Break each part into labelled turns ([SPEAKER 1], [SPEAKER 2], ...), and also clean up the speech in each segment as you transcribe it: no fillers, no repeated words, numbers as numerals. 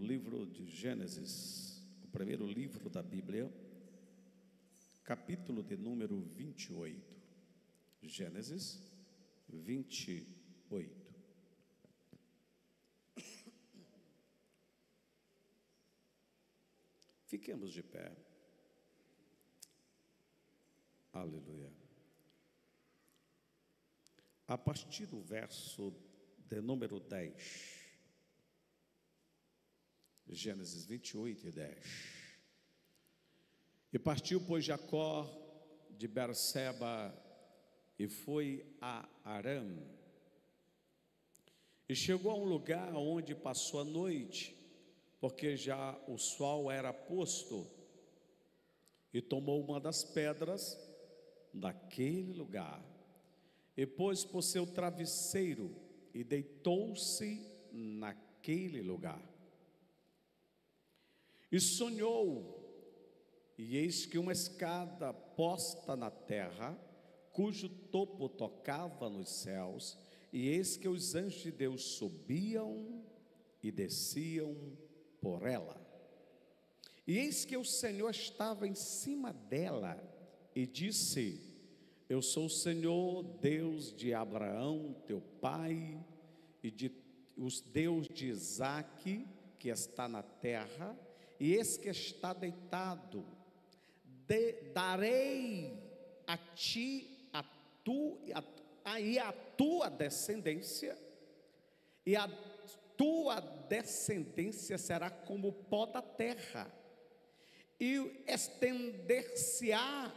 [SPEAKER 1] livro de Gênesis, o primeiro livro da Bíblia, capítulo de número 28. Gênesis 28. Fiquemos de pé. Aleluia. A partir do verso de número 10. Gênesis 28 e 10. E partiu, pois, Jacó de Berseba e foi a Harã. E chegou a um lugar onde passou a noite, porque já o sol era posto. E tomou uma das pedras daquele lugar, e pôs por seu travesseiro, e deitou-se naquele lugar. E sonhou, e eis que uma escada posta na terra, cujo topo tocava nos céus, e eis que os anjos de Deus subiam e desciam por ela. E eis que o Senhor estava em cima dela, e disse: Eu sou o Senhor, Deus de Abraão, teu pai, e de os Deus de Isaque, que está na terra, e eis que está deitado. Darei a ti a tua descendência, e a tua descendência será como o pó da terra, e estender-se-á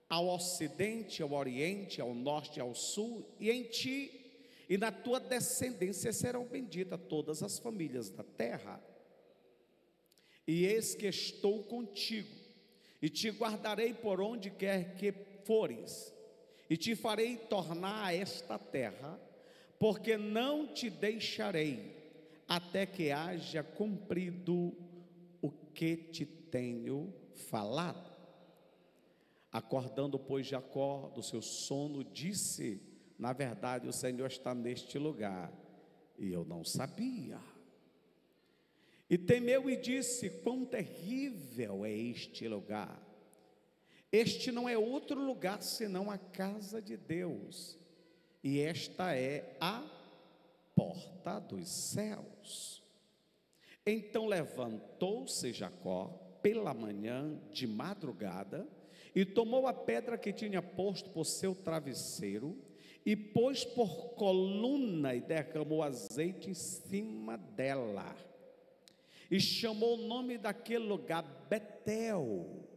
[SPEAKER 1] ao ocidente, ao oriente, ao norte e ao sul, e em ti e na tua descendência serão benditas todas as famílias da terra. E eis que estou contigo, e te guardarei por onde quer que fores, e te farei tornar a esta terra, porque não te deixarei, até que haja cumprido o que te tenho falado. Acordando, pois, Jacó do seu sono, disse: Na verdade, o Senhor está neste lugar, e eu não sabia. E temeu e disse: Quão terrível é este lugar! Este não é outro lugar senão a casa de Deus, e esta é a porta dos céus. Então levantou-se Jacó pela manhã, de madrugada, e tomou a pedra que tinha posto por seu travesseiro, e pôs por coluna, e derramou azeite em cima dela, e chamou o nome daquele lugar Betel,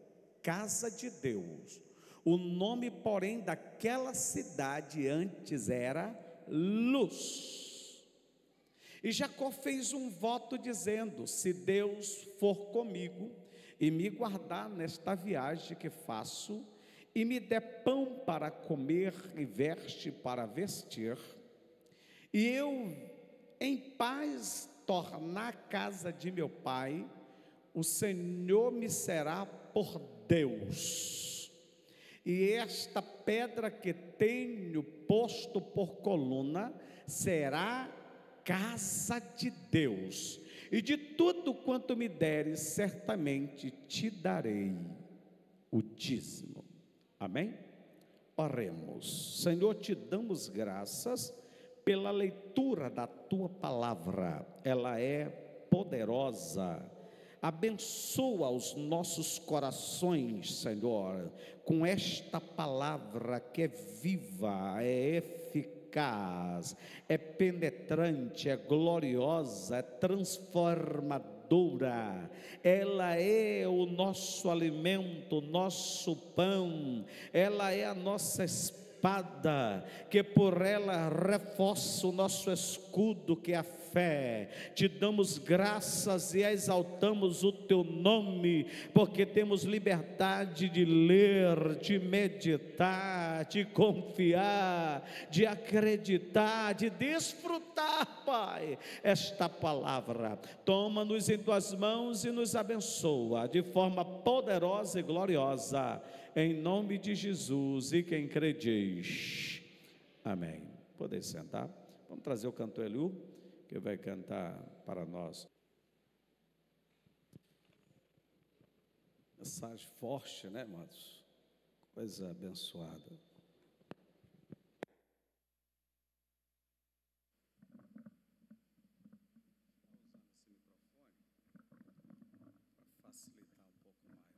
[SPEAKER 1] casa de Deus. O nome, porém, daquela cidade antes era Luz. E Jacó fez um voto dizendo: Se Deus for comigo e me guardar nesta viagem que faço, e me der pão para comer e veste para vestir, e eu em paz tornar a casa de meu pai, o Senhor me será por Deus, e esta pedra que tenho posto por coluna será casa de Deus, e de tudo quanto me deres, certamente te darei o dízimo. Amém? Oremos. Senhor, te damos graças pela leitura da tua palavra, ela é poderosa. Abençoa os nossos corações, Senhor, com esta palavra que é viva, é eficaz, é penetrante, é gloriosa, é transformadora. Ela é o nosso alimento, o nosso pão, ela é a nossa espada, que por ela reforça o nosso escudo, que é a fé. Te damos graças e exaltamos o teu nome, porque temos liberdade de ler, de meditar, de confiar, de acreditar, de desfrutar, Pai, esta palavra. Toma-nos em tuas mãos e nos abençoa de forma poderosa e gloriosa, em nome de Jesus. E quem crê diz amém. Podem sentar. Vamos trazer o cantor Eliú, que vai cantar para nós. Mensagem forte, né, amados? Coisa abençoada. Facilitar um pouco mais.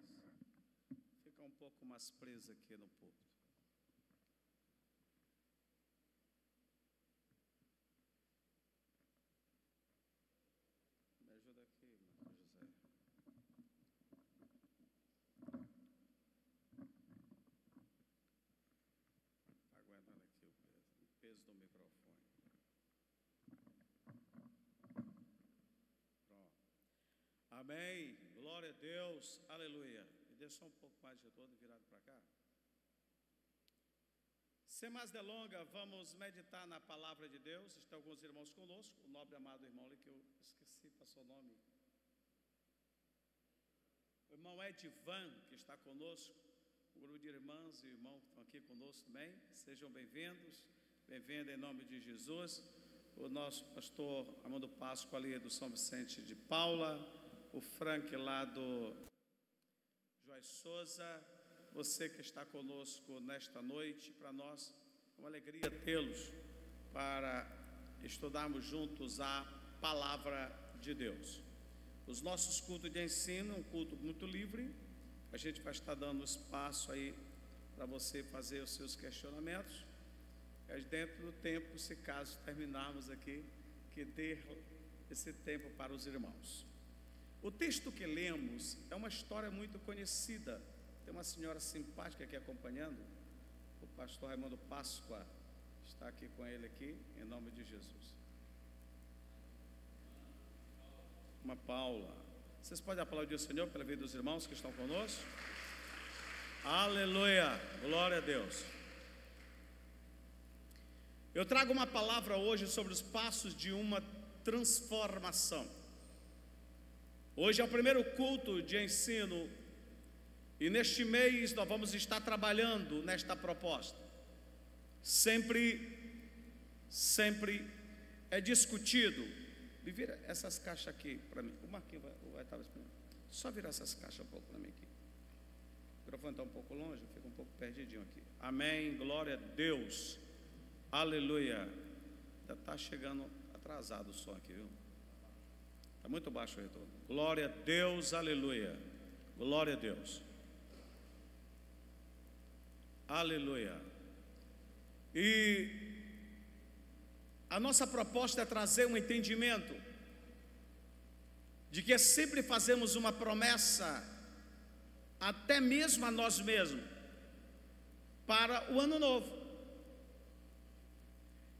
[SPEAKER 1] Fica um pouco mais preso aqui no púlpito. Me ajuda aqui, irmão José. Aguentando aqui o peso do microfone. Pronto. Amém. Glória a Deus. Aleluia. Me deixa um pouco mais de retorno virado para cá. Sem mais delongas, vamos meditar na palavra de Deus. Estão alguns irmãos conosco. O nobre amado irmão ali que eu esqueci, passou o nome. O irmão Edivan, que está conosco. O grupo de irmãs e irmãos que estão aqui conosco também. Sejam bem-vindos. Bem-vindo em nome de Jesus. O nosso pastor Armando Páscoa ali do São Vicente de Paula. O Frank lá do Joás Souza, você que está conosco nesta noite, para nós é uma alegria tê-los para estudarmos juntos a palavra de Deus. Os nossos cultos de ensino, um culto muito livre, a gente vai estar dando espaço aí para você fazer os seus questionamentos, dentro do tempo, se caso terminarmos aqui, que dê esse tempo para os irmãos. O texto que lemos é uma história muito conhecida. Tem uma senhora simpática aqui acompanhando, o pastor Raimundo Páscoa está aqui com ele aqui, em nome de Jesus. Uma Paula. Vocês podem aplaudir o Senhor pela vida dos irmãos que estão conosco? Aleluia, glória a Deus. Eu trago uma palavra hoje sobre os passos de uma transformação. Hoje é o primeiro culto de ensino e neste mês nós vamos estar trabalhando nesta proposta. Sempre é discutido. E vira essas caixas aqui para mim. O Marquinhos vai estar esperando. Só virar essas caixas um pouco para mim aqui. O microfone está um pouco longe, fica um pouco perdidinho aqui. Amém, glória a Deus. Aleluia. Já está chegando atrasado o som aqui, viu? Está muito baixo o retorno. Glória a Deus, aleluia. Glória a Deus. Aleluia. E a nossa proposta é trazer um entendimento de que sempre fazemos uma promessa, até mesmo a nós mesmos, para o ano novo.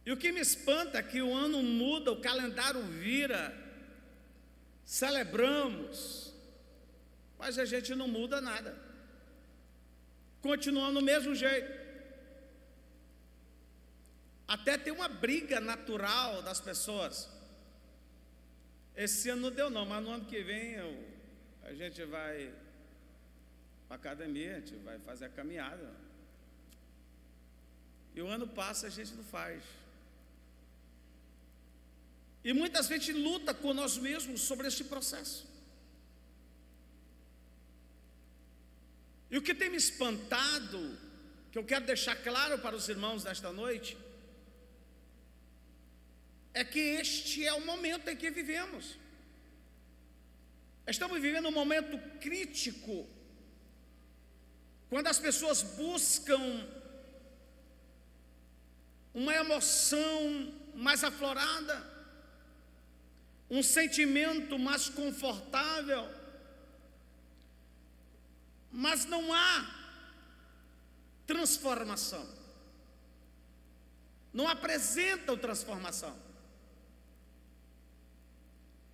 [SPEAKER 1] E o que me espanta é que o ano muda, o calendário vira, celebramos, mas a gente não muda nada, continuando do mesmo jeito. Até tem uma briga natural das pessoas. Esse ano não deu não, mas no ano que vem a gente vai para a academia, a gente vai fazer a caminhada. E o ano passa, a gente não faz. E muitas vezes a gente luta com nós mesmos sobre esse processo. E o que tem me espantado, que eu quero deixar claro para os irmãos nesta noite, é que este é o momento em que vivemos. Estamos vivendo um momento crítico, quando as pessoas buscam uma emoção mais aflorada, um sentimento mais confortável, mas não há transformação, não apresentam transformação.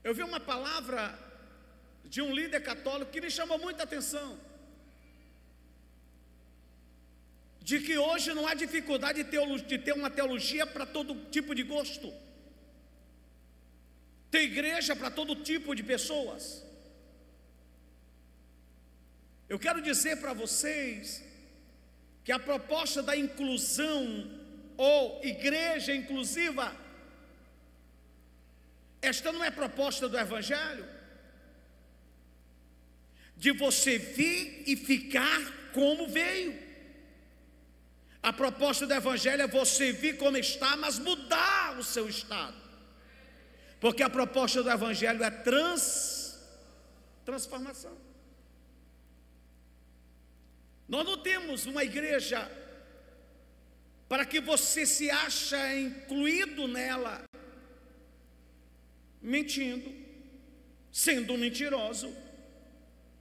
[SPEAKER 1] Eu vi uma palavra de um líder católico que me chamou muita atenção, de que hoje não há dificuldade de ter uma teologia para todo tipo de gosto, tem igreja para todo tipo de pessoas. Eu quero dizer para vocês que a proposta da inclusão ou igreja inclusiva, esta não é proposta do Evangelho.
[SPEAKER 2] de você vir e ficar como veio. A proposta do Evangelho é você vir como está, mas mudar o seu estado. Porque a proposta do Evangelho é transformação. Nós não temos uma igreja para que você se acha incluído nela, mentindo, sendo um mentiroso,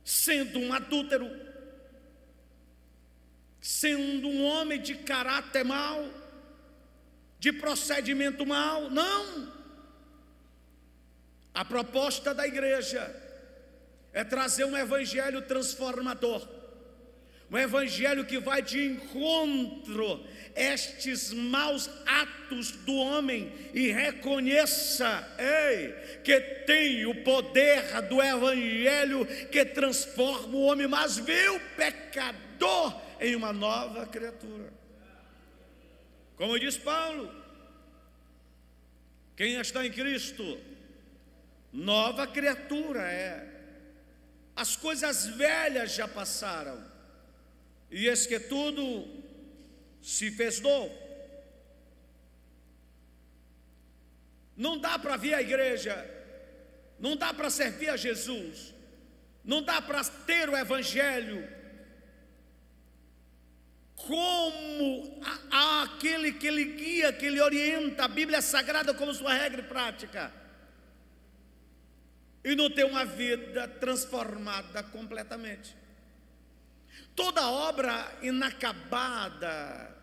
[SPEAKER 2] sendo um adúltero, sendo um homem de caráter mau, de procedimento mau. Não! A proposta da igreja é trazer um evangelho transformador, um evangelho que vai de encontro a estes maus atos do homem e reconheça, que tem o poder do evangelho que transforma o homem, mas vê o pecador em uma nova criatura. Como diz Paulo, quem está em Cristo, nova criatura é. As coisas velhas já passaram, e eis que tudo se fez novo. Não dá para vir à igreja, não dá para servir a Jesus, não dá para ter o evangelho como aquele que lhe guia, que lhe orienta, a Bíblia Sagrada como sua regra e prática, e não ter uma vida transformada completamente. Toda obra inacabada,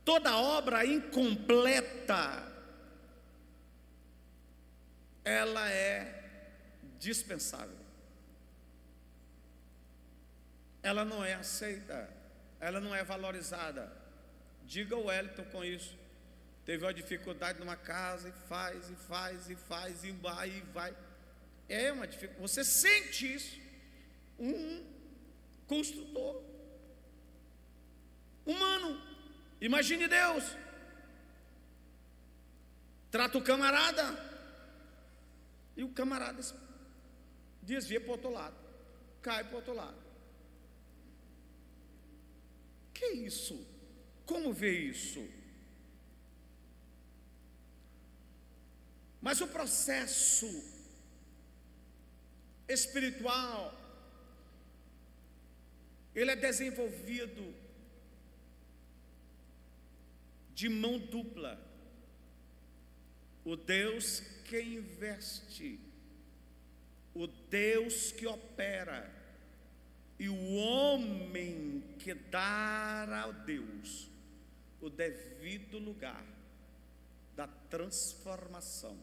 [SPEAKER 2] toda obra incompleta, ela é dispensável. Ela não é aceita, ela não é valorizada. Diga o Wellington com isso. Teve uma dificuldade numa casa e faz, e vai. É uma dificuldade. Você sente isso. Um construtor humano. Imagine Deus. Trata o camarada e o camarada desvia para o outro lado, cai para o outro lado. Que isso? Como vê isso? Mas o processo espiritual, ele é desenvolvido de mão dupla. O Deus que investe, o Deus que opera, e o homem que dá a Deus o devido lugar da transformação,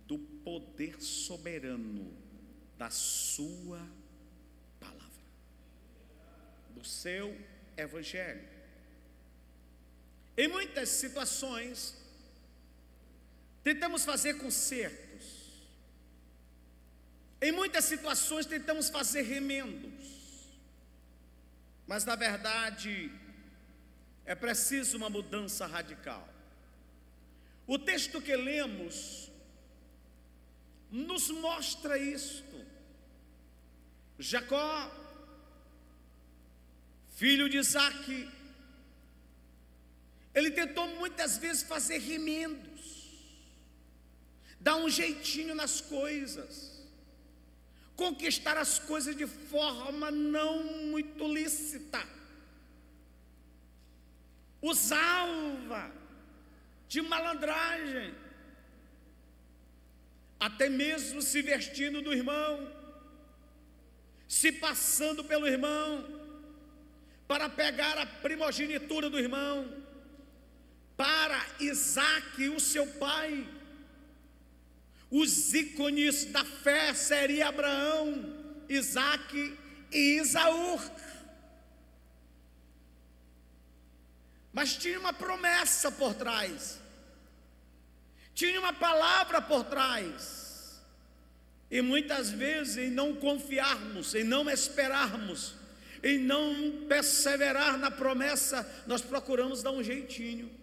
[SPEAKER 2] do poder soberano da sua palavra, do seu evangelho. Em muitas situações tentamos fazer consertos, em muitas situações tentamos fazer remendos, mas na verdade é preciso uma mudança radical. O texto que lemos nos mostra isto. Jacó, filho de Isaque, ele tentou muitas vezes fazer remendos, dar um jeitinho nas coisas, conquistar as coisas de forma não muito lícita, usava de malandragem, até mesmo se vestindo do irmão, se passando pelo irmão, para pegar a primogenitura do irmão, para Isaque, o seu pai. Os ícones da fé seriam Abraão, Isaque e Esaú. Mas tinha uma promessa por trás, tinha uma palavra por trás. E muitas vezes, em não confiarmos, em não esperarmos, em não perseverar na promessa, nós procuramos dar um jeitinho.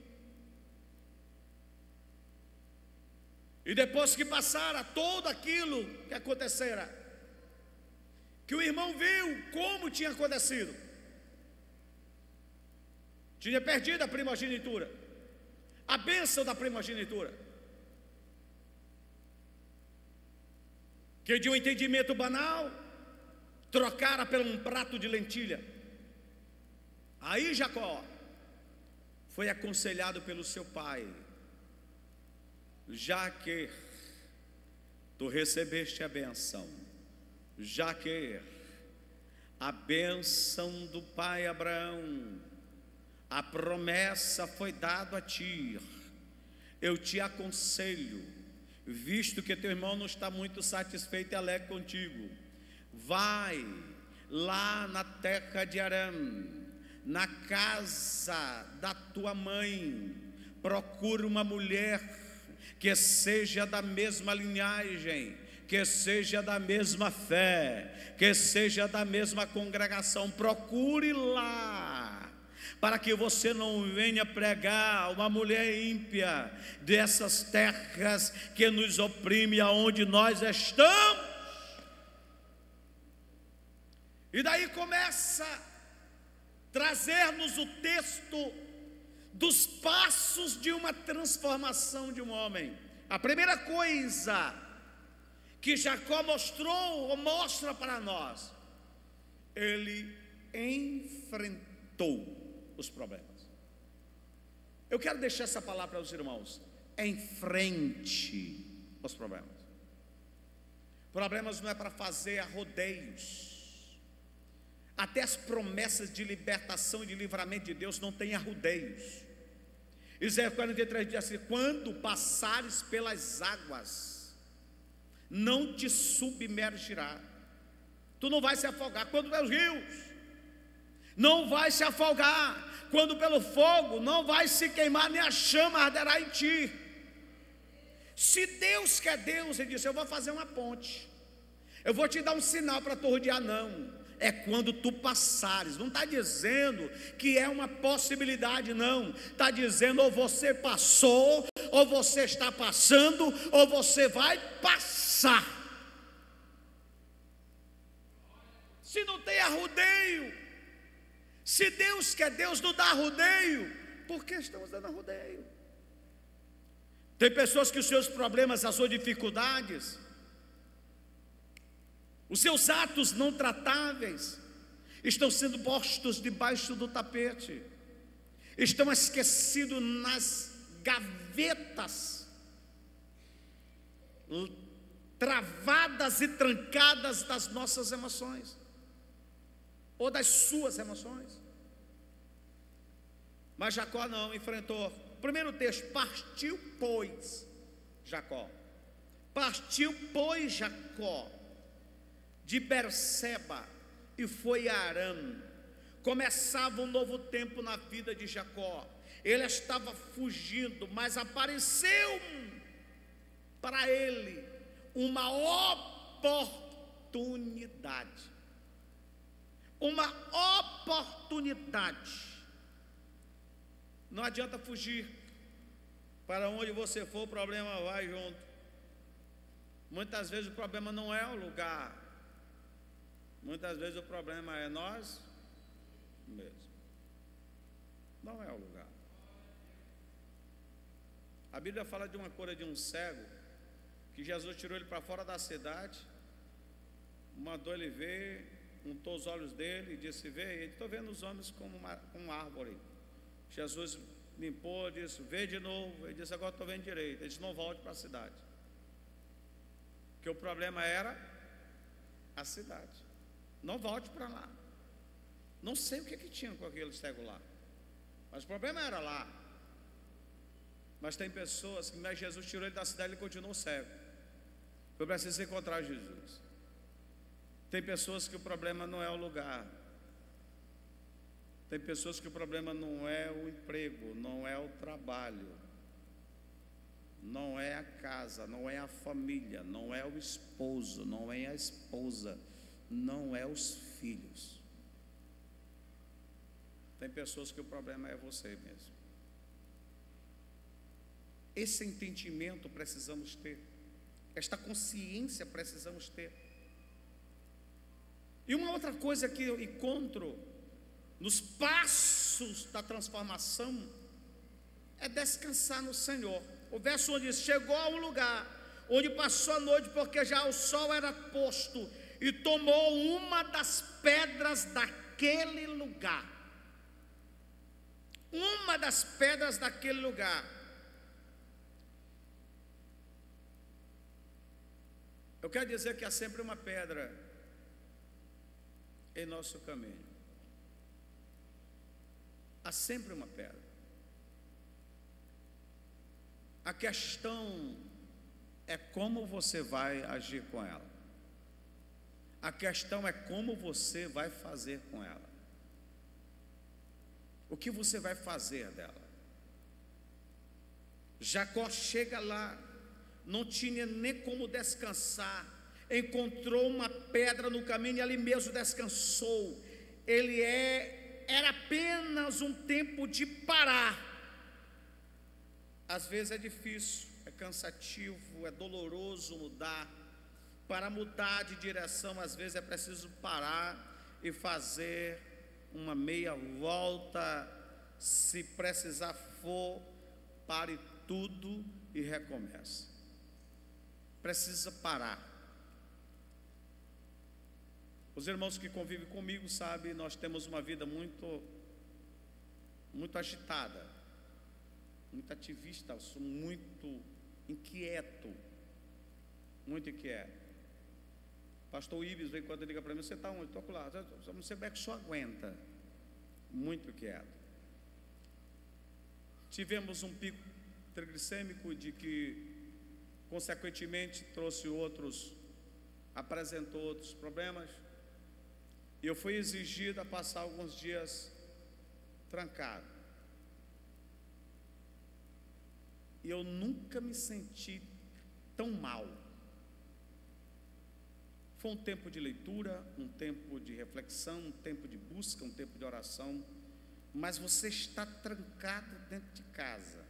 [SPEAKER 2] E depois que passara tudo aquilo que acontecera, que o irmão viu como tinha acontecido. Tinha perdido a primogenitura, a bênção da primogenitura, que de um entendimento banal trocara por um prato de lentilha. Aí Jacó foi aconselhado pelo seu pai: já que tu recebeste a bênção, já que a bênção do pai Abraão, a promessa foi dada a ti, eu te aconselho, visto que teu irmão não está muito satisfeito e alegre contigo, vai lá na terra de Arã, na casa da tua mãe, procura uma mulher que seja da mesma linhagem, que seja da mesma fé, que seja da mesma congregação. Procure lá, para que você não venha pregar uma mulher ímpia dessas terras que nos oprime aonde nós estamos. E daí começa a trazer-nos o texto dos passos de uma transformação de um homem. A primeira coisa que Jacó mostrou ou mostra para nós, ele enfrentou os problemas. Eu quero deixar essa palavra para os irmãos: enfrente os problemas. Problemas não é para fazer a rodeios. Até as promessas de libertação e de livramento de Deus não têm arrudeios. Isaías 43 diz assim: quando passares pelas águas, não te submergirá. Tu não vai se afogar. Quando pelos rios, não vai se afogar. Quando pelo fogo, não vai se queimar, nem a chama arderá em ti. Se Deus quer Deus, Ele disse: eu vou fazer uma ponte, eu vou te dar um sinal para tu rodear. Não, é quando tu passares. Não está dizendo que é uma possibilidade, não. Está dizendo: ou você passou, ou você está passando, ou você vai passar. Se não tem arrudeio, se Deus quer Deus, não dá arrudeio. Por que estamos dando arrudeio? Tem pessoas que os seus problemas, as suas dificuldades, os seus atos não tratáveis estão sendo postos debaixo do tapete, estão esquecidos nas gavetas, travadas e trancadas das nossas emoções, ou das suas emoções. Mas Jacó não, enfrentou. Primeiro texto: partiu pois Jacó. Partiu pois Jacó de Berseba e foi a Arã. Começava um novo tempo na vida de Jacó. Ele estava fugindo, mas apareceu para ele uma oportunidade. Uma oportunidade. Não adianta fugir. Para onde você for, o problema vai junto. Muitas vezes o problema não é o lugar. Muitas vezes o problema é nós mesmos. Não é o lugar. A Bíblia fala de uma cura de um cego, que Jesus tirou ele para fora da cidade, mandou ele ver, untou os olhos dele e disse: vê, estou vendo os homens como uma árvore. Jesus limpou, disse: vê de novo. Ele disse: agora estou vendo direito. Ele disse: não volte para a cidade, porque o problema era a cidade. Não volte para lá. Não sei o que tinha com aquele cego lá, mas o problema era lá. Mas tem pessoas que, mas Jesus tirou ele da cidade e ele continuou cego. Eu preciso encontrar Jesus. Tem pessoas que o problema não é o lugar. Tem pessoas que o problema não é o emprego, não é o trabalho, não é a casa, não é a família, não é o esposo, não é a esposa, não é os filhos. Tem pessoas que o problema é você mesmo. Esse entendimento precisamos ter, esta consciência precisamos ter. E uma outra coisa que eu encontro nos passos da transformação é descansar no Senhor. O verso 1 diz: chegou a um lugar onde passou a noite, porque já o sol era posto, e tomou uma das pedras daquele lugar. Uma das pedras daquele lugar. Eu quero dizer que há sempre uma pedra em nosso caminho. Há sempre uma pedra. A questão é como você vai agir com ela. A questão é como você vai fazer com ela. O que você vai fazer dela? Jacó chega lá, não tinha nem como descansar, encontrou uma pedra no caminho e ali mesmo descansou. Era apenas um tempo de parar. Às vezes é difícil, é cansativo, é doloroso mudar. Para mudar de direção, às vezes é preciso parar e fazer uma meia volta. Se precisar for, pare tudo e recomece. Precisa parar. Os irmãos que convivem comigo sabem, nós temos uma vida muito agitada, muito ativista. Eu sou muito inquieto. Pastor Ibis vem quando liga para mim: você está onde? Estou lá. Você é que só aguenta. Muito inquieto. Tivemos um pico triglicêmico de que, consequentemente, apresentou outros problemas. E eu fui exigido a passar alguns dias trancado. E eu nunca me senti tão mal. Foi um tempo de leitura, um tempo de reflexão, um tempo de busca, um tempo de oração. Mas você está trancado dentro de casa.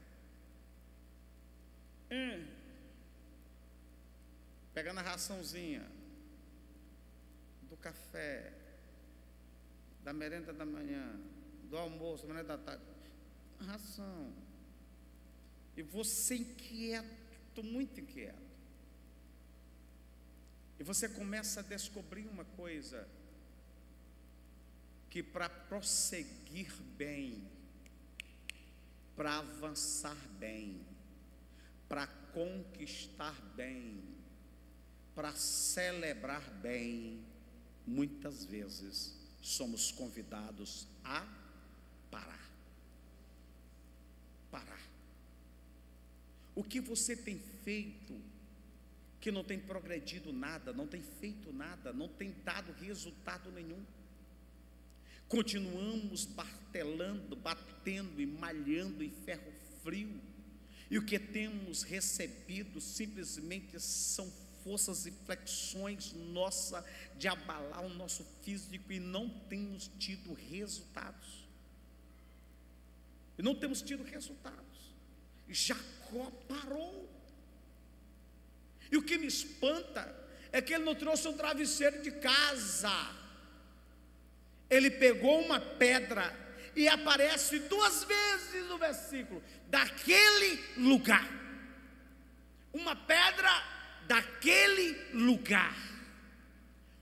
[SPEAKER 2] Pegando a raçãozinha do café, da merenda da manhã, do almoço, da merenda da tarde, ração. E você inquieto, muito inquieto. E você começa a descobrir uma coisa: que para prosseguir bem, para avançar bem, para conquistar bem, para celebrar bem, muitas vezes somos convidados a parar. O que você tem feito que não tem progredido nada, não tem feito nada, não tem dado resultado nenhum? Continuamos batendo e malhando em ferro frio, e o que temos recebido simplesmente são forças e flexões nossas de abalar o nosso físico, e não temos tido resultados. Jacó parou. E o que me espanta é que ele não trouxe um travesseiro de casa. Ele pegou uma pedra, e aparece 2 vezes no versículo: daquele lugar. Uma pedra daquele lugar.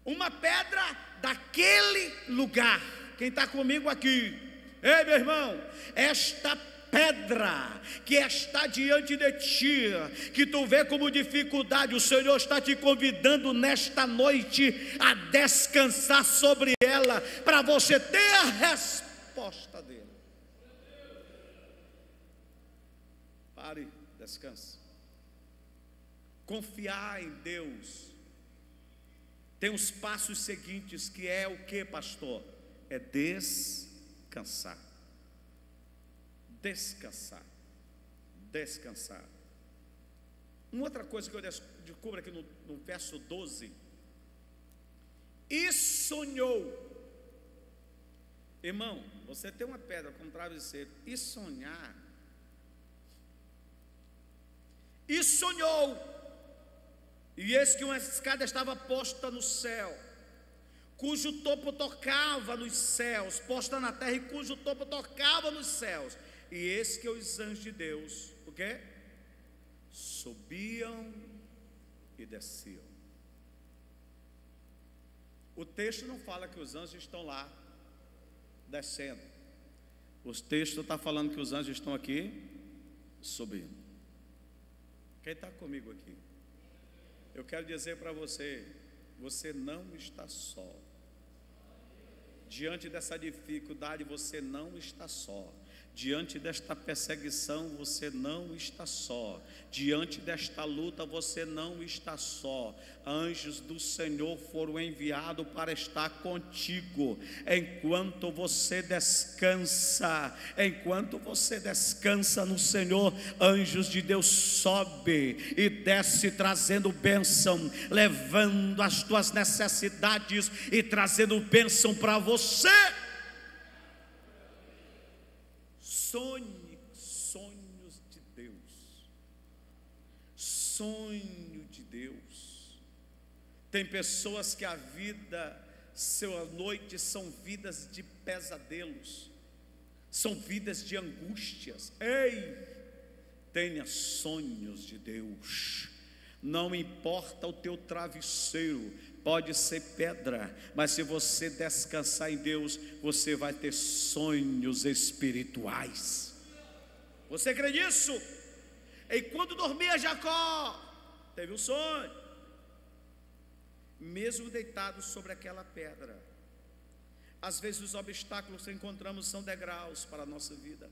[SPEAKER 2] Uma pedra daquele lugar. Quem está comigo aqui? Ei, meu irmão, esta pedra que está diante de ti, que tu vê como dificuldade, o Senhor está te convidando nesta noite a descansar sobre ela, para você ter a resposta dele. Pare, descanse. Confiar em Deus tem os passos seguintes, que é o que, pastor? É descansar. Descansar. Uma outra coisa que eu descubro aqui no verso 12: e sonhou. Irmão, você tem uma pedra como travesseiro, e sonhar. E sonhou, e eis que uma escada estava posta no céu, cujo topo tocava nos céus, posta na terra e cujo topo tocava nos céus. E eis que os anjos de Deus, o quê? Subiam e desciam. O texto não fala que os anjos estão lá descendo. O texto está falando que os anjos estão aqui subindo. Quem está comigo aqui? Eu quero dizer para você, você não está só. Diante dessa dificuldade, você não está só. Diante desta perseguição, você não está só. Diante desta luta, você não está só. Anjos do Senhor foram enviados para estar contigo. Enquanto você descansa no Senhor, anjos de Deus sobem e descem trazendo bênção, levando as tuas necessidades e trazendo bênção para você. Sonhe sonhos de Deus. Sonho de Deus. Tem pessoas que a noite são vidas de pesadelos, são vidas de angústias. Ei, tenha sonhos de Deus. Não importa o teu travesseiro, pode ser pedra, mas se você descansar em Deus, você vai ter sonhos espirituais. Você crê nisso? E quando dormia Jacó, teve um sonho, mesmo deitado sobre aquela pedra. Às vezes os obstáculos que encontramos são degraus para a nossa vida.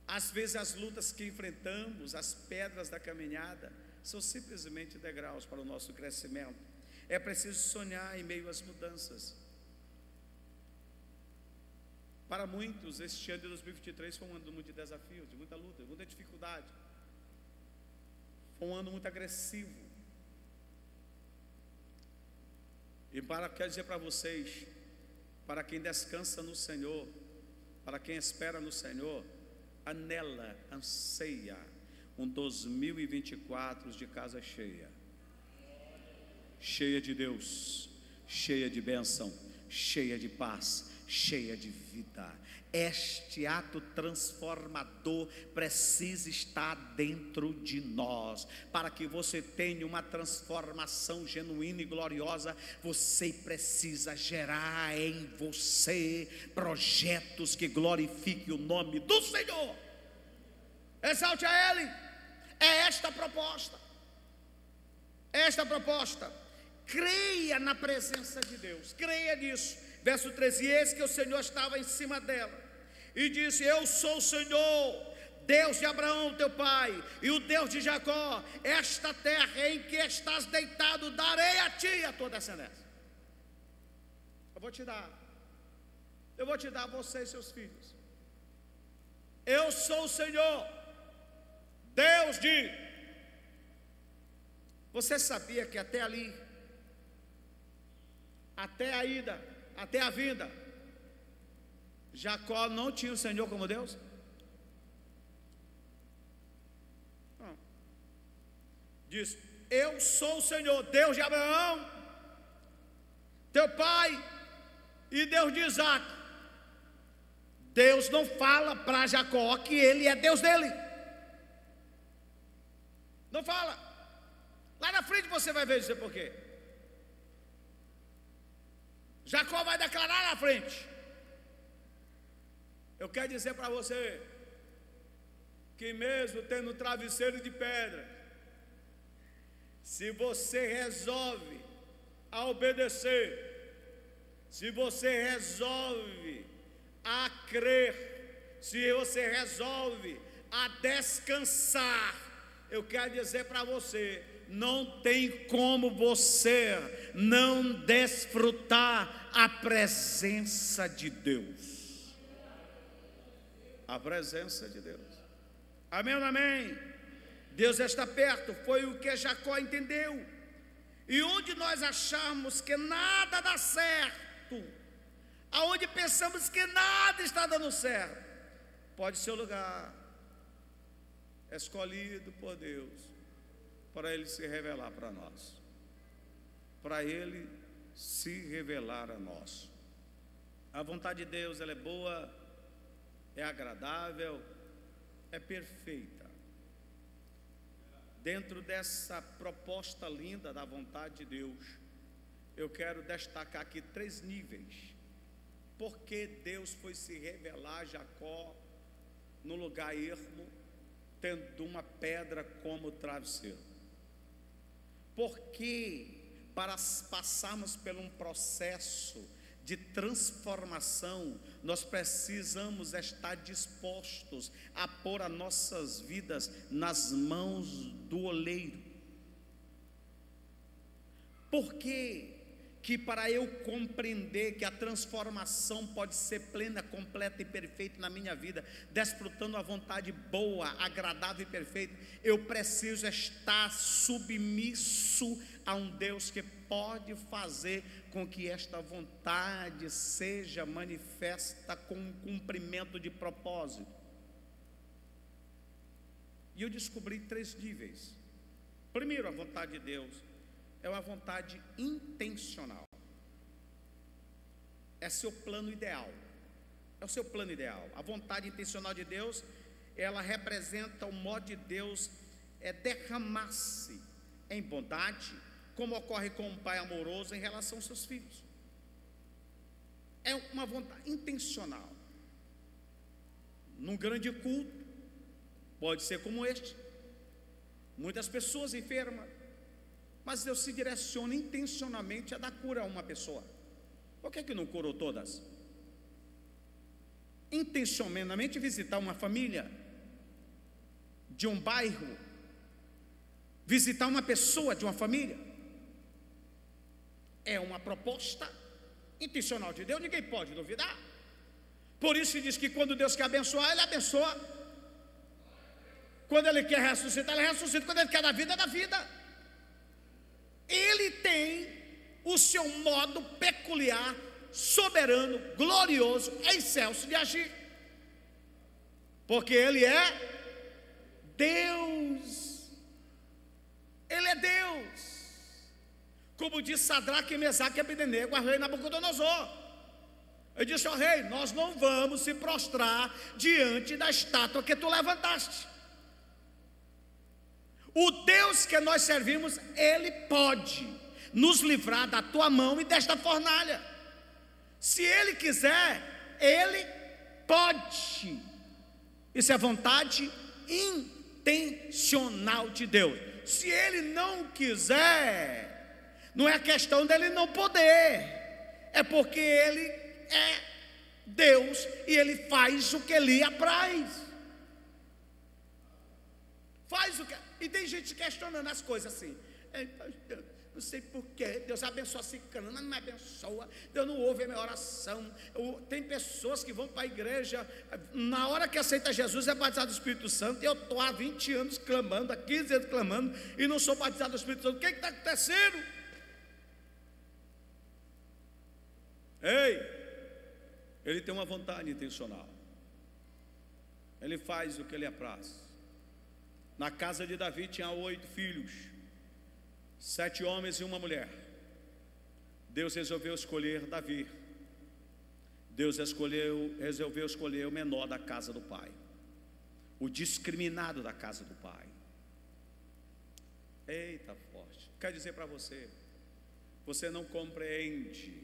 [SPEAKER 2] Às vezes as lutas que enfrentamos, as pedras da caminhada, são simplesmente degraus para o nosso crescimento. É preciso sonhar em meio às mudanças. Para muitos, este ano de 2023 foi um ano muito de desafio, de muita luta, de muita dificuldade. Foi um ano muito agressivo. E quero dizer para vocês, para quem descansa no Senhor, para quem espera no Senhor, anela, anseia um 2024 de casa cheia. Cheia de Deus, cheia de bênção, cheia de paz, cheia de vida. Este ato transformador precisa estar dentro de nós. Para que você tenha uma transformação genuína e gloriosa, você precisa gerar em você projetos que glorifiquem o nome do Senhor. Exalte a Ele. É esta a proposta. Esta a proposta. Creia na presença de Deus, creia nisso. Verso 13: eis que o Senhor estava em cima dela e disse: eu sou o Senhor, Deus de Abraão teu pai e o Deus de Jacó. Esta terra em que estás deitado darei a ti e a tua descendência. Eu vou te dar a você e seus filhos. Eu sou o Senhor, Deus de... Você sabia que até ali, até a ida, até a vinda, Jacó não tinha o Senhor como Deus? Não. Diz: eu sou o Senhor, Deus de Abraão teu pai e Deus de Isaac. Deus não fala para Jacó que ele é Deus dele. Não fala. Lá na frente você vai ver dizer por quê. Jacó vai declarar na frente. Eu quero dizer para você que mesmo tendo travesseiro de pedra, se você resolve a obedecer, se você resolve a crer, se você resolve a descansar, eu quero dizer para você, não tem como você não desfrutar a presença de Deus. A presença de Deus. Amém ou não amém? Deus está perto, foi o que Jacó entendeu. E onde nós achamos que nada dá certo, aonde pensamos que nada está dando certo, pode ser o lugar escolhido por Deus para Ele se revelar para nós, para Ele se revelar a nós. A vontade de Deus, ela é boa, é agradável, é perfeita. Dentro dessa proposta linda da vontade de Deus, eu quero destacar aqui 3 níveis. Porque Deus foi se revelar a Jacó no lugar ermo, tendo uma pedra como travesseiro? Porque para passarmos por um processo de transformação, nós precisamos estar dispostos a pôr as nossas vidas nas mãos do oleiro. Por quê? Que para eu compreender que a transformação pode ser plena, completa e perfeita na minha vida, desfrutando a vontade boa, agradável e perfeita, eu preciso estar submisso a um Deus que pode fazer com que esta vontade seja manifesta com um cumprimento de propósito. E eu descobri 3 níveis. Primeiro, a vontade de Deus é uma vontade intencional. É seu plano ideal. É o seu plano ideal. A vontade intencional de Deus, ela representa o modo de Deus derramar-se em bondade, como ocorre com um pai amoroso em relação aos seus filhos. É uma vontade intencional. Num grande culto, pode ser como este, muitas pessoas enfermas, mas Deus se direciona intencionalmente a dar cura a uma pessoa. Por que não curou todas? Intencionalmente visitar uma família de um bairro, visitar uma pessoa de uma família, é uma proposta intencional de Deus, ninguém pode duvidar. Por isso diz que quando Deus quer abençoar, Ele abençoa. Quando Ele quer ressuscitar, Ele ressuscita. Quando Ele quer dar vida, dá vida. Ele tem o seu modo peculiar, soberano, glorioso, excelso de agir, porque Ele é Deus. Ele é Deus. Como diz Sadraque, Mesaque e Abednego a rei Nabucodonosor. Ele disse ao rei: nós não vamos se prostrar diante da estátua que tu levantaste. O Deus que nós servimos, Ele pode nos livrar da tua mão e desta fornalha. Se Ele quiser, Ele pode. Isso é vontade intencional de Deus. Se Ele não quiser, não é questão dele não poder, é porque Ele é Deus e Ele faz o que lhe apraz. Faz o que... E tem gente questionando as coisas assim: não sei porquê, Deus abençoa ciclano, mas não me abençoa, Deus não ouve a minha oração. Tem pessoas que vão para a igreja, na hora que aceita Jesus é batizado do Espírito Santo, e eu estou há 20 anos clamando, há 15 anos clamando, e não sou batizado do Espírito Santo. O que está acontecendo? Ei, Ele tem uma vontade intencional, Ele faz o que Ele apraz. Na casa de Davi tinha 8 filhos, 7 homens e uma mulher. Deus resolveu escolher Davi. Deus resolveu escolher o menor da casa do pai, o discriminado da casa do pai. Eita, forte. Quero dizer para você, você não compreende,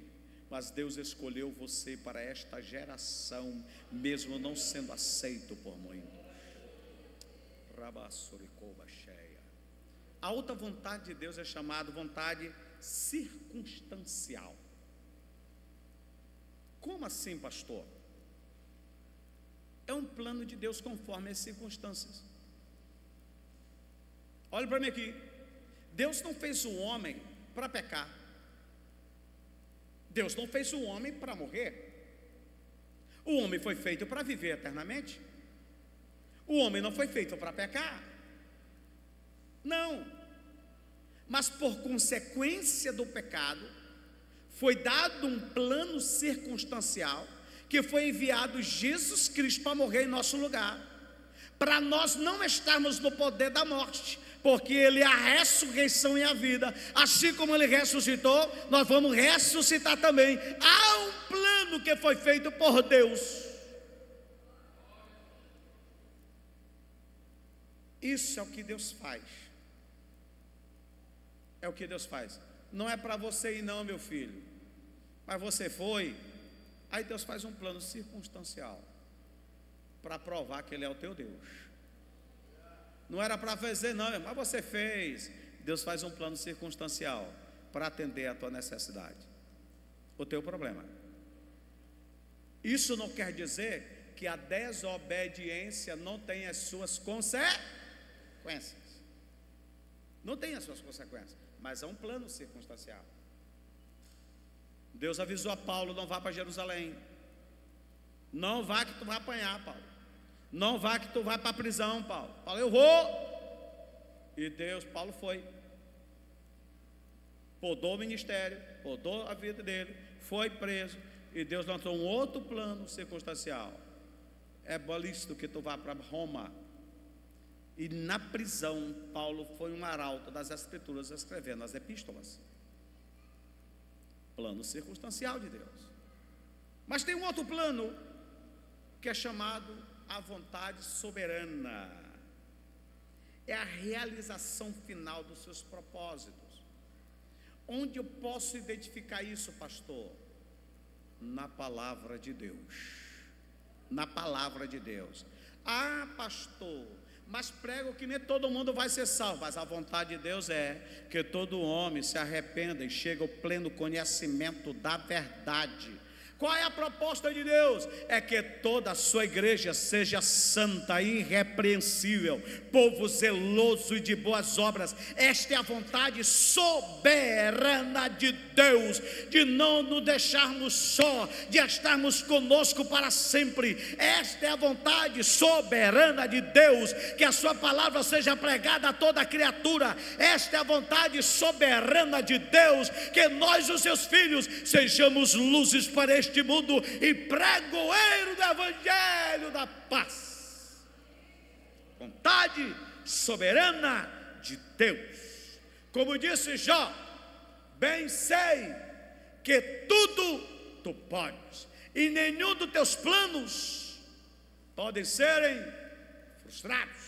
[SPEAKER 2] mas Deus escolheu você para esta geração, mesmo não sendo aceito por muitos. A outra vontade de Deus é chamada vontade circunstancial. Como assim, pastor? É um plano de Deus conforme as circunstâncias. Olha para mim aqui. Deus não fez o homem para pecar. Deus não fez o homem para morrer. O homem foi feito para viver eternamente. O homem não foi feito para pecar. Não. Mas por consequência do pecado, foi dado um plano circunstancial, que foi enviado Jesus Cristo para morrer em nosso lugar, para nós não estarmos no poder da morte, porque Ele é a ressurreição e a vida. Assim como Ele ressuscitou, nós vamos ressuscitar também. Há um plano que foi feito por Deus. Isso é o que Deus faz. É o que Deus faz. Não é para você ir não, meu filho. Mas você foi. Aí Deus faz um plano circunstancial para provar que Ele é o teu Deus. Não era para fazer não, mas você fez. Deus faz um plano circunstancial para atender a tua necessidade, o teu problema. Isso não quer dizer que a desobediência não tem as suas consequências. Não tem as suas consequências, mas é um plano circunstancial. Deus avisou a Paulo: não vá para Jerusalém. Não vá que tu vai apanhar, Paulo. Não vá que tu vai para a prisão, Paulo. Paulo, eu vou. E Deus, Paulo foi. Podou o ministério, podou a vida dele, foi preso. E Deus lançou um outro plano circunstancial. É lícito que tu vá para Roma. E na prisão, Paulo foi um arauto das Escrituras, escrevendo as epístolas. Plano circunstancial de Deus. Mas tem um outro plano, que é chamado a vontade soberana. É a realização final dos seus propósitos. Onde eu posso identificar isso, pastor? Na palavra de Deus. Na palavra de Deus. Ah, pastor, mas prego que nem todo mundo vai ser salvo. Mas a vontade de Deus é que todo homem se arrependa e chegue ao pleno conhecimento da verdade. Qual é a proposta de Deus? É que toda a sua igreja seja santa, irrepreensível, povo zeloso e de boas obras. Esta é a vontade soberana de Deus, de não nos deixarmos só, de estarmos conosco para sempre. Esta é a vontade soberana de Deus, que a sua palavra seja pregada a toda criatura. Esta é a vontade soberana de Deus, que nós, os seus filhos, sejamos luzes para este mundo e pregoeiro do evangelho da paz. Vontade soberana de Deus. Como disse Jó: bem sei que tudo tu podes, e nenhum dos teus planos podem serem frustrados.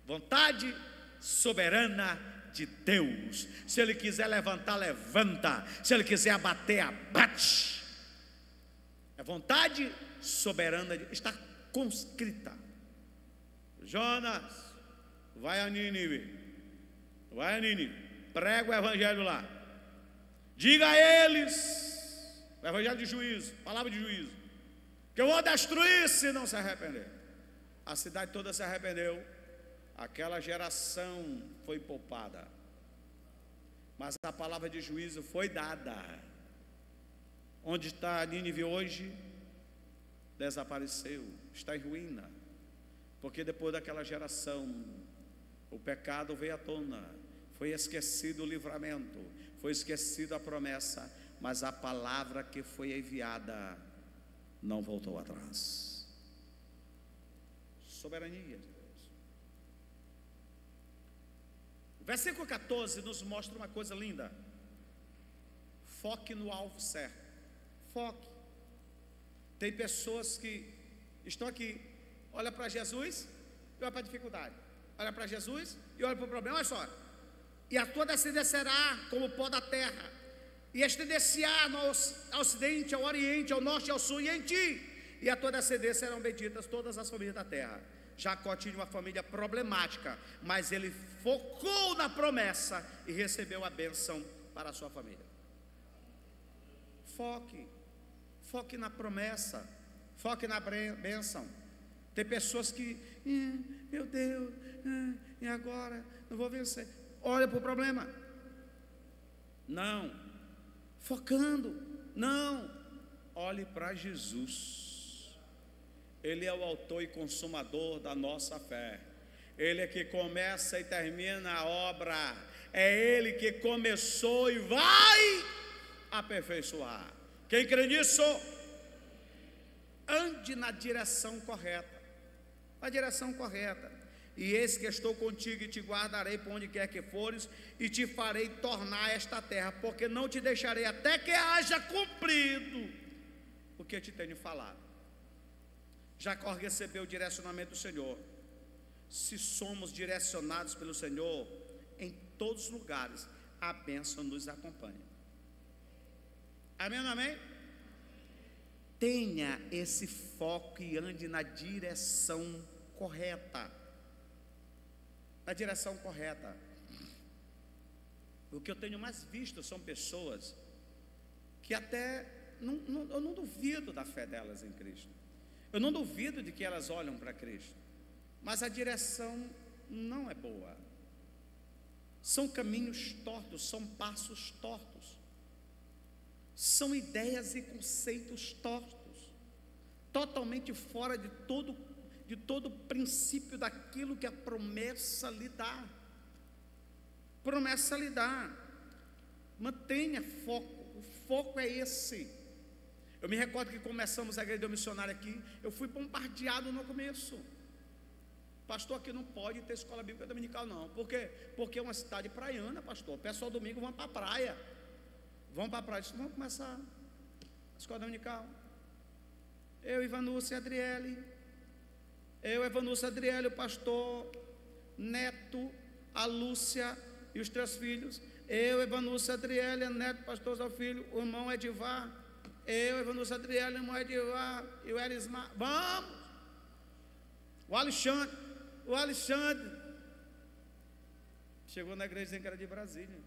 [SPEAKER 2] Vontade soberana de Deus. Se Ele quiser levantar, levanta. Se Ele quiser abater, abate. A vontade soberana está conscrita. Jonas, vai a Nínive. Vai a Nínive. Prega o evangelho lá. Diga a eles, o evangelho de juízo, palavra de juízo, que eu vou destruir se não se arrepender. A cidade toda se arrependeu. Aquela geração foi poupada. Mas a palavra de juízo foi dada. Onde está Nínive hoje? Desapareceu, está em ruína. Porque depois daquela geração, o pecado veio à tona. Foi esquecido o livramento, foi esquecido a promessa. Mas a palavra que foi enviada não voltou atrás. Soberania de Deus. O versículo 14 nos mostra uma coisa linda. Foque no alvo certo. Foque. Tem pessoas que estão aqui, olha para Jesus e olha para a dificuldade, olha para Jesus e olha para o problema. Olha só, e a tua descendência será como o pó da terra, e estender-se-á ao ocidente, ao oriente, ao norte e ao sul, e em ti e a tua descendência serão benditas todas as famílias da terra. Jacó tinha uma família problemática, mas ele focou na promessa e recebeu a bênção para a sua família. Foque na promessa, foque na bênção. Tem pessoas que, meu Deus, e agora? Não vou vencer. Olha para o problema. Não. Focando. Não. Olhe para Jesus. Ele é o autor e consumador da nossa fé. Ele é que começa e termina a obra. É Ele que começou e vai aperfeiçoar. Quem crê nisso, ande na direção correta. Na direção correta. e eis que estou contigo e te guardarei por onde quer que fores, e te farei tornar esta terra, porque não te deixarei até que haja cumprido o que eu te tenho falado. Jacó recebeu o direcionamento do Senhor. Se somos direcionados pelo Senhor, em todos os lugares, a bênção nos acompanha. Amém ou não amém? Tenha esse foco e ande na direção correta. Na direção correta. O que eu tenho mais visto são pessoas que até eu não duvido da fé delas em Cristo. Eu não duvido de que elas olham para Cristo, mas a direção não é boa. São caminhos tortos, são passos tortos, são ideias e conceitos tortos, totalmente fora de todo o princípio daquilo que a promessa lhe dá. Promessa lhe dá. Mantenha foco, o foco é esse. Eu me recordo que começamos a igreja missionária aqui, eu fui bombardeado no começo. Pastor, aqui não pode ter escola bíblica dominical não. Por quê? Porque é uma cidade praiana, pastor. O pessoal domingo vão para a praia. Vão para a praia, vamos começar a escola dominical. Eu, Ivanúcia e Adriele. O pastor Neto, a Lúcia e os 3 filhos. Eu, Ivanúcia, Adriele, Neto, pastor Zé Filho, o irmão Edivar. Eu, Ivanúcia, Adriele, o irmão Edivar e o Erismar. Vamos! O Alexandre chegou na igreja dizendo que era de Brasília.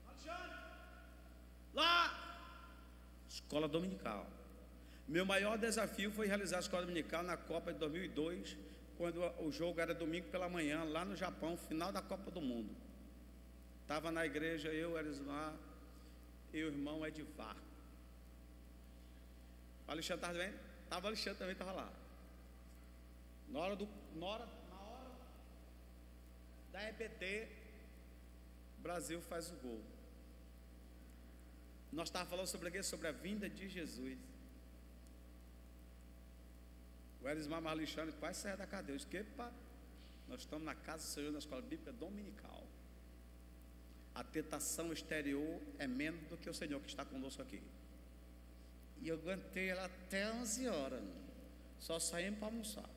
[SPEAKER 2] Alexandre, lá, escola dominical. Meu maior desafio foi realizar a escola dominical na Copa de 2002, quando o jogo era domingo pela manhã, lá no Japão, final da Copa do Mundo. Estava na igreja eu, Erismar e o irmão Edivar. O Alexandre estava vendo? O Alexandre também estava lá. Na hora da EBD, o Brasil faz o gol. Nós estávamos falando sobre aqui, sobre a vinda de Jesus. O Elismar e o Alexandre quase saíram da cadeia. Eu disse, epa, nós estamos na casa do Senhor, na escola bíblica dominical. A tentação exterior é menos do que o Senhor que está conosco aqui. E eu aguentei ela até 11 horas. Só saímos para almoçar.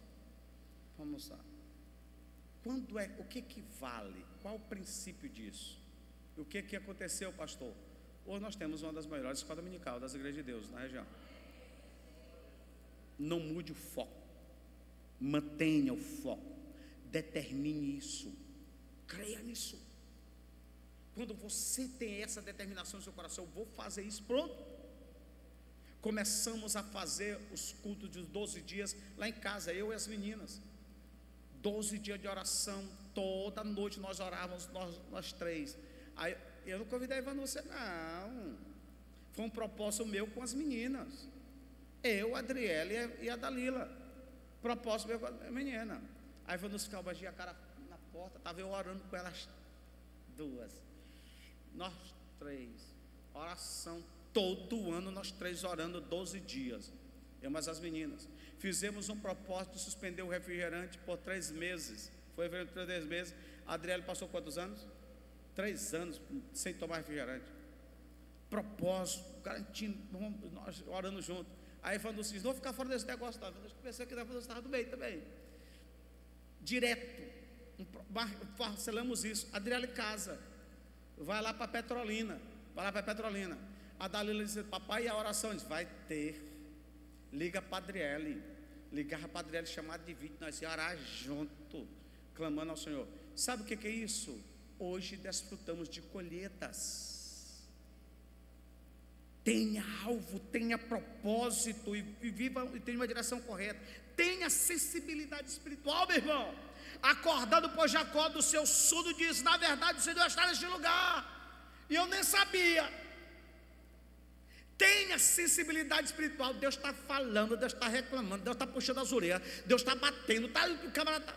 [SPEAKER 2] O que vale? Qual o princípio disso? O que aconteceu, pastor? Hoje nós temos uma das maiores escolas dominical das igrejas de Deus na região. Não mude o foco. Mantenha o foco. Determine isso. Creia nisso. Quando você tem essa determinação no seu coração, eu vou fazer isso, pronto. Começamos a fazer os cultos de 12 dias lá em casa, eu e as meninas. 12 dias de oração, toda noite nós orávamos, nós 3. Aí eu não convidei a Ivanúcia, não. Foi um propósito meu com as meninas. Eu, a Adriele e a Dalila. Propósito meu com a menina. Aí a Ivanúcia ficava a cara na porta, estava eu orando com elas 2. Nós 3. Oração. Todo ano nós 3 orando 12 dias. Eu mais as meninas. Fizemos um propósito de suspender o refrigerante por 3 meses. Foi refrigerante por 3 meses. A Adriele passou quantos anos? 3 anos sem tomar refrigerante. Propósito, garantindo, nós orando junto. Aí falando assim, não vou ficar fora desse negócio, não. Eu pensei que estava do meio também. Direto. Parcelamos isso. A Adriele casa. Vai lá para Petrolina. A Dalila disse, papai, e a oração? Diz, vai ter. Liga para a Adriele. Ligava para a Adriele, chamada de vídeo, nós ia orar junto, clamando ao Senhor. Sabe o que é isso? Hoje desfrutamos de colheitas. Tenha alvo, tenha propósito e viva e tenha uma direção correta. Tenha sensibilidade espiritual, meu irmão. Acordado por Jacó do seu sono, diz, na verdade o Senhor está neste lugar. E eu nem sabia. Tenha sensibilidade espiritual. Deus está falando, Deus está reclamando, Deus está puxando as orelhas, Deus está batendo, o camarada está.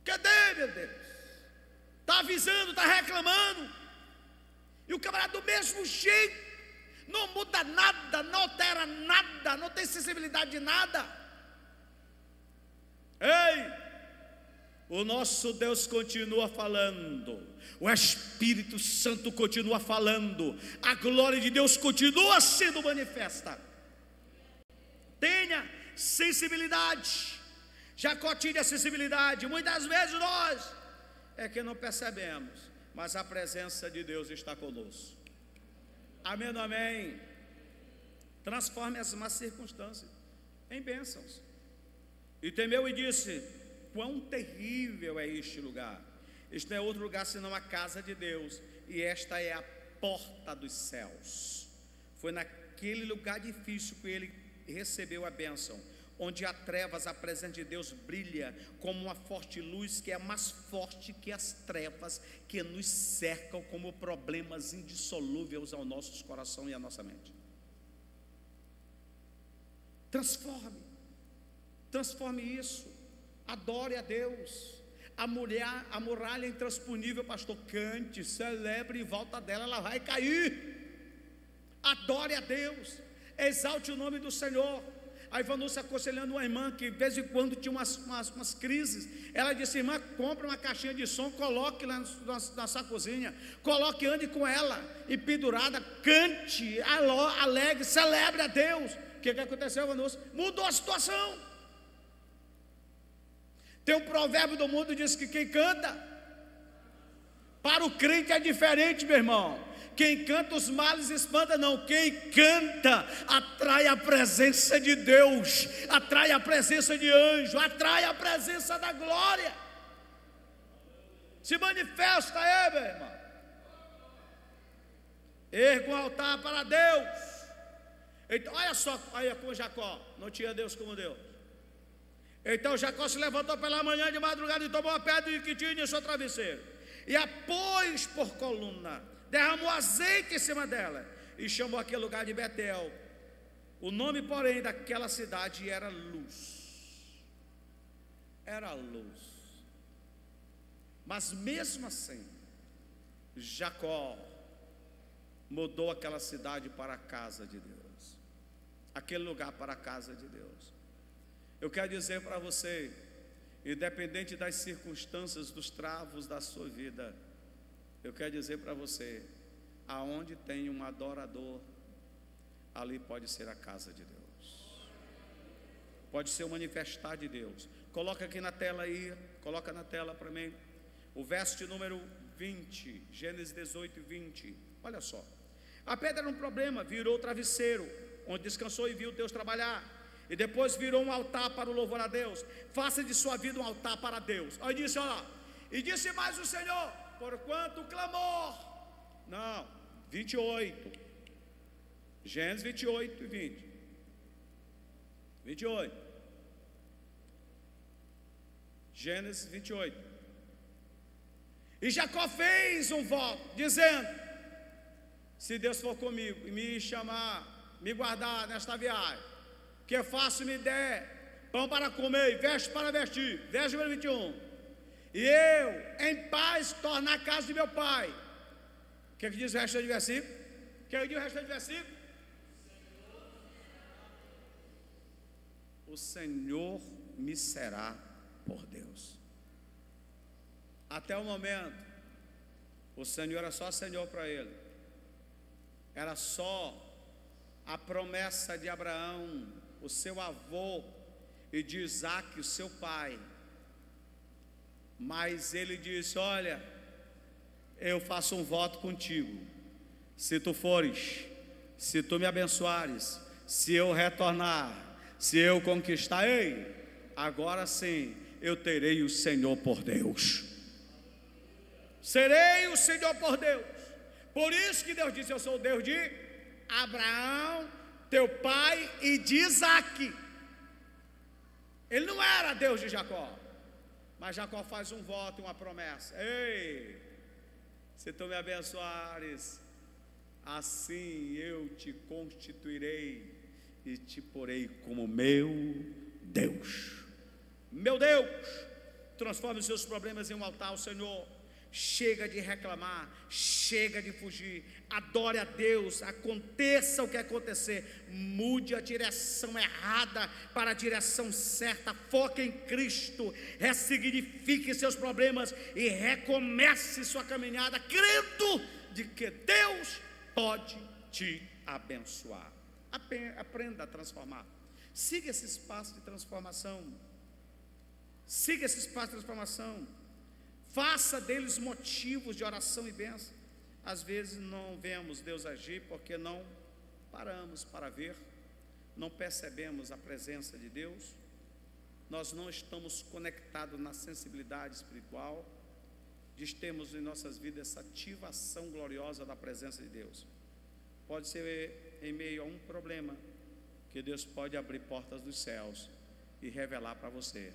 [SPEAKER 2] Cadê, meu Deus? Está avisando, está reclamando. E o camarada do mesmo jeito, não muda nada, não altera nada, não tem sensibilidade de nada. Ei! O nosso Deus continua falando, o Espírito Santo continua falando, a glória de Deus continua sendo manifesta. Tenha sensibilidade. Jacó tinha sensibilidade. Muitas vezes nós é que não percebemos, mas a presença de Deus está conosco. Amém, amém. Transforme as más circunstâncias em bênçãos. E temeu e disse: quão terrível é este lugar! Este não é outro lugar senão a casa de Deus, e esta é a porta dos céus. Foi naquele lugar difícil que ele recebeu a bênção, onde há trevas, a presença de Deus brilha como uma forte luz, que é mais forte que as trevas que nos cercam como problemas indissolúveis ao nosso coração e à nossa mente. Transforme isso. Adore a Deus. A muralha é intransponível, pastor. Cante, celebre, em volta dela ela vai cair. Adore a Deus, exalte o nome do Senhor. A Ivanúcia aconselhando uma irmã que de vez em quando tinha umas crises. Ela disse: irmã, compre uma caixinha de som, coloque lá na sua cozinha, coloque, ande com ela e pendurada, cante, alegre, celebre a Deus. O que aconteceu, Ivanúcia? Mudou a situação. Tem um provérbio do mundo que diz que quem canta, para o crente é diferente, meu irmão. Quem canta os males espanta, não. Quem canta atrai a presença de Deus, atrai a presença de anjo, atrai a presença da glória. Se manifesta aí, meu irmão. Erga um altar para Deus. Então, olha só, aí com Jacó, não tinha Deus como Deus. Então Jacó se levantou pela manhã de madrugada e tomou uma pedra que tinha em seu travesseiro, e a pôs por coluna, derramou azeite em cima dela, e chamou aquele lugar de Betel. O nome, porém, daquela cidade era Luz. Era Luz. Mas mesmo assim, Jacó mudou aquela cidade para a casa de Deus, aquele lugar para a casa de Deus. Eu quero dizer para você, independente das circunstâncias, dos travos da sua vida, eu quero dizer para você, aonde tem um adorador, ali pode ser a casa de Deus, pode ser o manifestar de Deus. Coloca aqui na tela aí, coloca na tela para mim, o verso de número 20, Gênesis 18, 20, olha só. A pedra era um problema, virou o travesseiro, onde descansou e viu Deus trabalhar. E depois virou um altar para o louvor a Deus. Faça de sua vida um altar para Deus. Aí disse, olha lá, e disse mais o Senhor, porquanto o clamor. Não, 28. Gênesis 28 e 20. 28. Gênesis 28. E Jacó fez um voto, dizendo: se Deus for comigo e me chamar, me guardar nesta viagem, que faço me der pão para comer e veste para vestir. Verso número 21. E eu, em paz, tornar a casa de meu pai. O que diz o resto do versículo? O que diz o resto do versículo? O Senhor me será por Deus. Até o momento, o Senhor era só Senhor para ele. Era só a promessa de Abraão, o seu avô, e de Isaac, o seu pai. Mas ele disse: olha, eu faço um voto contigo. Se tu fores, se tu me abençoares, se eu retornar, se eu conquistar, ei, agora sim eu terei o Senhor por Deus. Serei o Senhor por Deus. Por isso que Deus disse: eu sou o Deus de Abraão, teu pai, e de Isaac. Ele não era Deus de Jacó, mas Jacó faz um voto e uma promessa: ei, se tu me abençoares, assim eu te constituirei e te porei como meu Deus. Meu Deus, transforme os seus problemas em um altar ao Senhor. Chega de reclamar, chega de fugir, adore a Deus, aconteça o que acontecer, mude a direção errada para a direção certa, foque em Cristo, ressignifique seus problemas e recomece sua caminhada, crendo de que Deus pode te abençoar. Aprenda a transformar, siga esse espaço de transformação, faça deles motivos de oração e bênção. Às vezes não vemos Deus agir porque não paramos para ver, não percebemos a presença de Deus, nós não estamos conectados na sensibilidade espiritual, de termos em nossas vidas essa ativação gloriosa da presença de Deus. Pode ser em meio a um problema que Deus pode abrir portas dos céus e revelar para você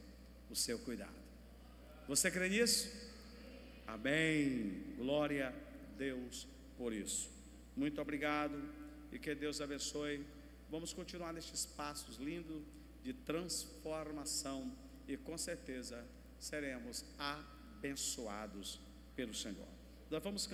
[SPEAKER 2] o seu cuidado. Você crê nisso? Amém. Glória a Deus por isso. Muito obrigado e que Deus abençoe. Vamos continuar nestes passos lindos de transformação e com certeza seremos abençoados pelo Senhor. Nós vamos